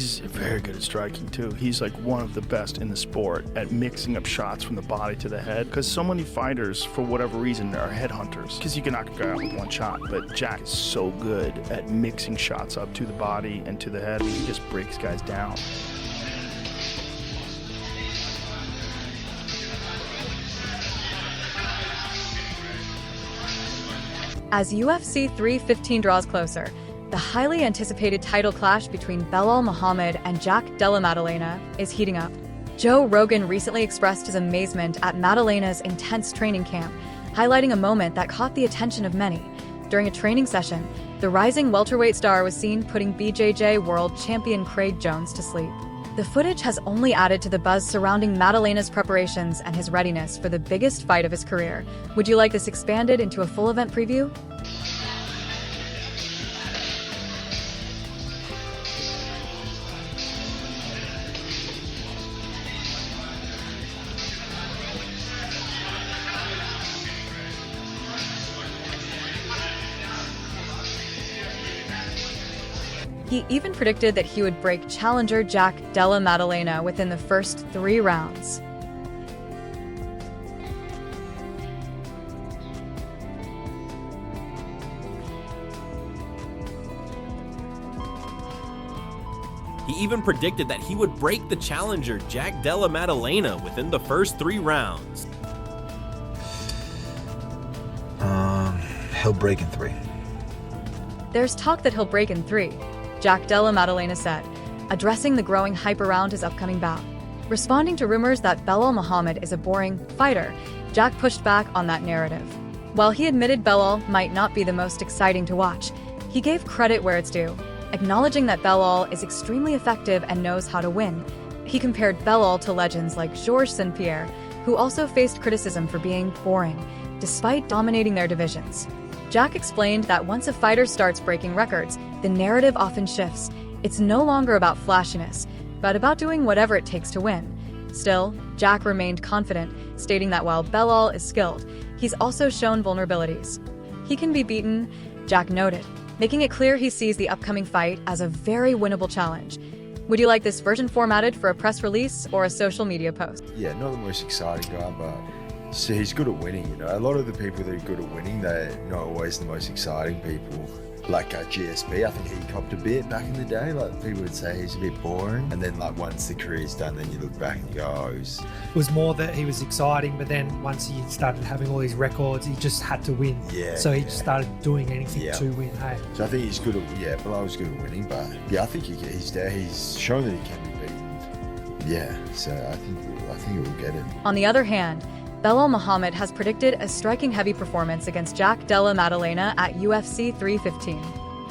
He's very good at striking too. He's like one of the best in the sport at mixing up shots from the body to the head. Because so many fighters, for whatever reason, are headhunters. Because you can knock a guy out with one shot. But Jack is so good at mixing shots up to the body and to the head. He just breaks guys down. As UFC 315 draws closer, the highly anticipated title clash between Belal Muhammad and Della Maddalena is heating up. Joe Rogan recently expressed his amazement at Maddalena's intense training camp, highlighting a moment that caught the attention of many. During a training session, the rising welterweight star was seen putting BJJ world champion Craig Jones to sleep. The footage has only added to the buzz surrounding Maddalena's preparations and his readiness for the biggest fight of his career. Would you like this expanded into a full event preview? He even predicted that he would break challenger Della Maddalena within the first 3 rounds. He even predicted that he would break the challenger Della Maddalena within the first 3 rounds. He'll break in 3. There's talk that he'll break in 3, Della Maddalena said, addressing the growing hype around his upcoming bout. Responding to rumors that Belal Muhammad is a boring fighter, Jack pushed back on that narrative. While he admitted Belal might not be the most exciting to watch, he gave credit where it's due, acknowledging that Belal is extremely effective and knows how to win. He compared Belal to legends like Georges St-Pierre, who also faced criticism for being boring, despite dominating their divisions. Jack explained that once a fighter starts breaking records, the narrative often shifts. It's no longer about flashiness, but about doing whatever it takes to win. Still, Jack remained confident, stating that while Belal is skilled, he's also shown vulnerabilities. He can be beaten, Jack noted, making it clear he sees the upcoming fight as a very winnable challenge. Would you like this version formatted for a press release or a social media post? Yeah, not the most exciting guy, but so he's good at winning, you know. A lot of the people that are good at winning, they're not always the most exciting people. Like GSP, I think he copped a bit back in the day. Like people would say he's a bit boring, and then like once the career's done, then you look back and you go, oh, It was more that he was exciting, but then once he started having all these records, he just had to win. Yeah. So he just started doing anything to win. Hey. So I think he's good at Belal's good at winning, but yeah, I think he's there. He's shown that he can be beaten. Yeah, so I think he will get it. On the other hand, Belal Muhammad has predicted a striking-heavy performance against Della Maddalena at UFC 315.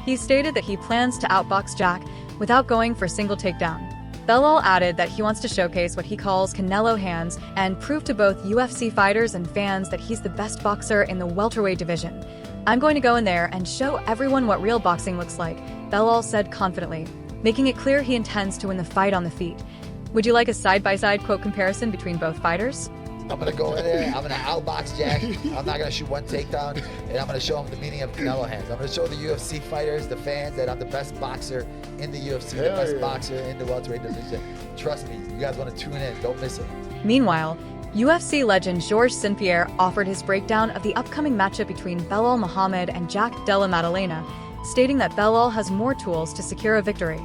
He stated that he plans to outbox Jack without going for a single takedown. Belal added that he wants to showcase what he calls Canelo hands and prove to both UFC fighters and fans that he's the best boxer in the welterweight division. "I'm going to go in there and show everyone what real boxing looks like," Belal said confidently, making it clear he intends to win the fight on the feet. Would you like a side-by-side quote comparison between both fighters? I'm going to go in there, I'm going to outbox Jack, I'm not going to shoot one takedown, and I'm going to show him the meaning of Canelo hands. I'm going to show the UFC fighters, the fans, that I'm the best boxer in the UFC, the best boxer in the welterweight division. Trust me, you guys want to tune in, don't miss it. Meanwhile, UFC legend Georges St-Pierre offered his breakdown of the upcoming matchup between Belal Muhammad and Della Maddalena, stating that Belal has more tools to secure a victory.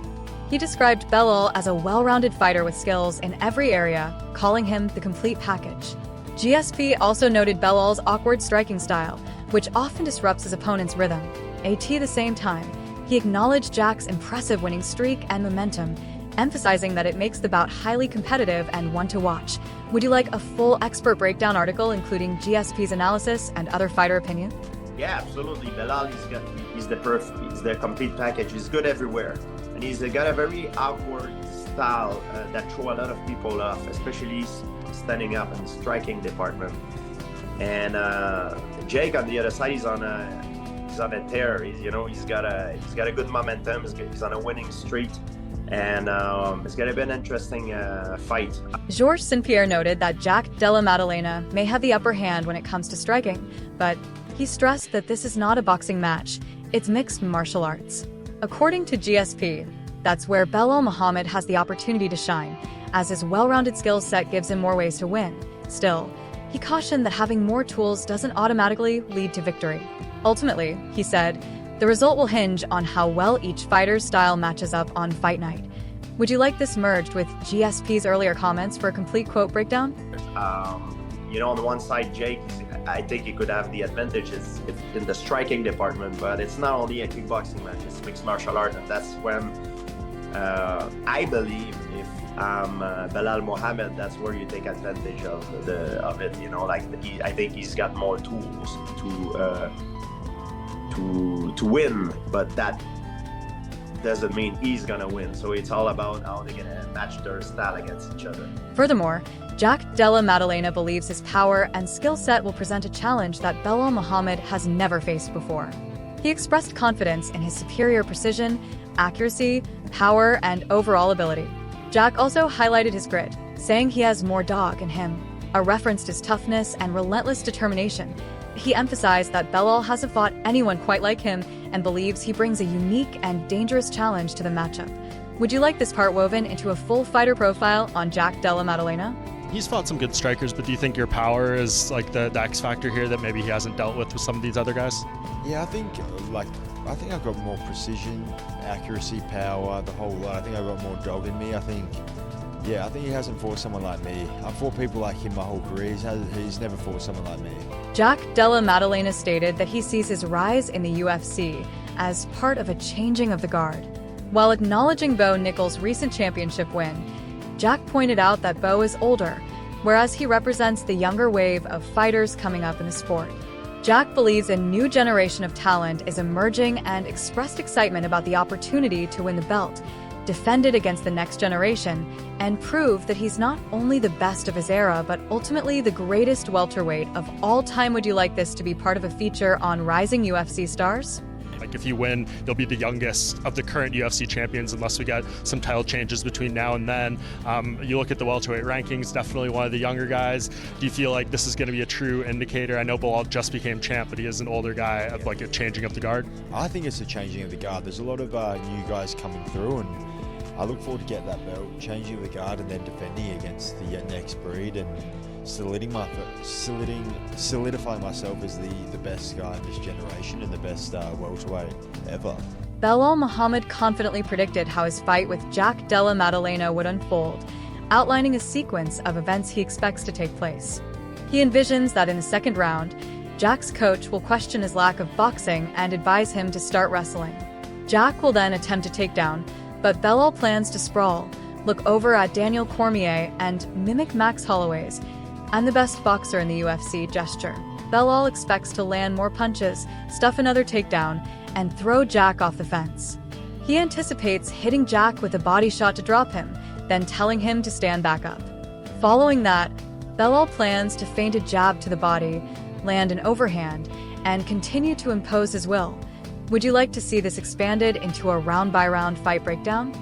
He described Belal as a well-rounded fighter with skills in every area, calling him the complete package. GSP also noted Belal's awkward striking style, which often disrupts his opponent's rhythm. At the same time, he acknowledged Jack's impressive winning streak and momentum, emphasizing that it makes the bout highly competitive and one to watch. Would you like a full expert breakdown article including GSP's analysis and other fighter opinion? Yeah, absolutely. Belal he's the complete package. He's good everywhere. And he's got a very awkward style that throw a lot of people off, especially standing up and striking department. And Jake on the other side, he's on a tear. He's got a good momentum. He's on a winning streak, and it's gonna be an interesting fight. Georges St-Pierre noted that Della Maddalena may have the upper hand when it comes to striking, but he stressed that this is not a boxing match, it's mixed martial arts. According to GSP, That's where Belal Muhammad has the opportunity to shine, as his well-rounded skill set gives him more ways to win. Still, he cautioned that having more tools doesn't automatically lead to victory. Ultimately, he said, the result will hinge on how well each fighter's style matches up on fight night. Would you like this merged with GSP's earlier comments for a complete quote breakdown? On the one side, Jake, I think he could have the advantages in the striking department, but it's not only a kickboxing match, it's mixed martial art, and that's when I believe if Belal Muhammad, that's where you take advantage of it. I think he's got more tools to win, but that doesn't mean he's gonna win. So it's all about how they're gonna match their style against each other. Furthermore, Della Maddalena believes his power and skill set will present a challenge that Belal Muhammad has never faced before. He expressed confidence in his superior precision, accuracy, power, and overall ability. Jack also highlighted his grit, saying he has more dog in him, a reference to his toughness and relentless determination. He emphasized that Belal hasn't fought anyone quite like him and believes he brings a unique and dangerous challenge to the matchup. Would you like this part woven into a full fighter profile on Della Maddalena? He's fought some good strikers, but do you think your power is like the X factor here that maybe he hasn't dealt with some of these other guys? Yeah, I think I've got more precision, accuracy, power, the whole lot. I think I've got more dog in me. I think he hasn't fought someone like me. I've fought people like him my whole career. He's never fought someone like me. Della Maddalena stated that he sees his rise in the UFC as part of a changing of the guard. While acknowledging Bo Nickal's recent championship win, Jack pointed out that Bo is older, whereas he represents the younger wave of fighters coming up in the sport. Jack believes a new generation of talent is emerging and expressed excitement about the opportunity to win the belt, defend it against the next generation, and prove that he's not only the best of his era, but ultimately the greatest welterweight of all time. Would you like this to be part of a feature on rising UFC stars? Like if you win, you'll be the youngest of the current UFC champions unless we get some title changes between now and then. You look at the welterweight rankings, definitely one of the younger guys. Do you feel like this is going to be a true indicator? I know Belal just became champ, but he is an older guy of like a changing of the guard. I think it's a changing of the guard. There's a lot of new guys coming through, and I look forward to get that belt, changing of the guard, and then defending against the next breed and solidifying myself as the best guy in this generation and the best welterweight ever. Belal Muhammad confidently predicted how his fight with Della Maddalena would unfold, outlining a sequence of events he expects to take place. He envisions that in the second round, Jack's coach will question his lack of boxing and advise him to start wrestling. Jack will then attempt a takedown, but Belal plans to sprawl, look over at Daniel Cormier, and mimic Max Holloway's "I'm the best boxer in the UFC" gesture. Belal expects to land more punches, stuff another takedown, and throw Jack off the fence. He anticipates hitting Jack with a body shot to drop him, then telling him to stand back up. Following that, Belal plans to feint a jab to the body, land an overhand, and continue to impose his will. Would you like to see this expanded into a round-by-round fight breakdown?